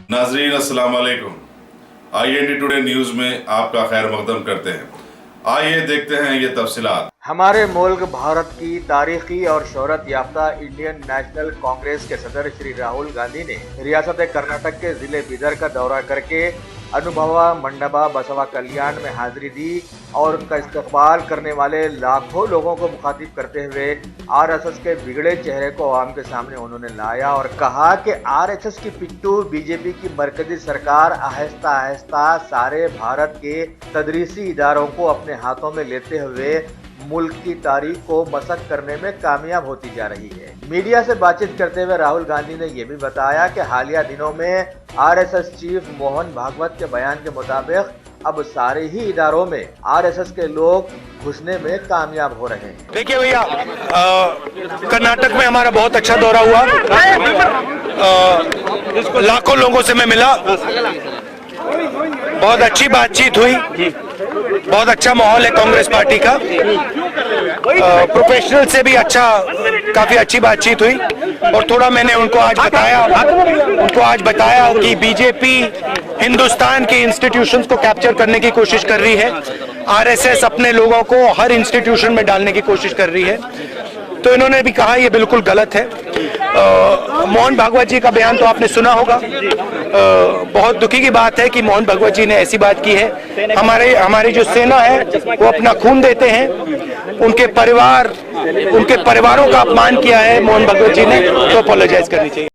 नाजरीन अस्सलाम वालेकुम। IND टुडे न्यूज़ में आपका खैर मकदम करते हैं। आइए देखते हैं ये तफसीलात। हमारे मुल्क भारत की तारीखी और शोहरत याफ्ता इंडियन नेशनल कांग्रेस के सदर श्री राहुल गांधी ने रियासत कर्नाटक के जिले बीदर का दौरा करके अनुभवा मंडपा बसवा कल्याण में हाजिरी दी और उनका इस्तकबाल करने वाले लाखों लोगों को मुखातिब करते हुए RSS के बिगड़े चेहरे को आवाम के सामने उन्होंने लाया और कहा कि RSS की पिट्ठू बीजेपी की मरकजी सरकार आहिस्ता आहिस्ता सारे भारत के तदरीसी इदारों को अपने हाथों में लेते हुए मुल्क की तारीख को मसक करने में कामयाब होती जा रही है। मीडिया से बातचीत करते हुए राहुल गांधी ने यह भी बताया कि हालिया दिनों में RSS चीफ मोहन भागवत के बयान के मुताबिक अब सारे ही इदारों में RSS के लोग घुसने में कामयाब हो रहे हैं। देखिए भैया, कर्नाटक में हमारा बहुत अच्छा दौरा हुआ। लाखों लोगों से मैं मिला, बहुत अच्छी बातचीत हुई, बहुत अच्छा माहौल है कांग्रेस पार्टी का। प्रोफेशनल से भी काफी अच्छी बातचीत हुई और थोड़ा मैंने उनको आज बताया कि बीजेपी हिंदुस्तान के इंस्टीट्यूशंस को कैप्चर करने की कोशिश कर रही है, RSS अपने लोगों को हर इंस्टीट्यूशन में डालने की कोशिश कर रही है। तो इन्होंने भी कहा ये बिल्कुल गलत है। मोहन भागवत जी का बयान तो आपने सुना होगा। बहुत दुखी की बात है कि मोहन भागवत जी ने ऐसी बात की है। हमारी जो सेना है वो अपना खून देते हैं, उनके परिवारों का अपमान किया है मोहन भागवत जी ने, तो अपोलोजाइज करनी चाहिए।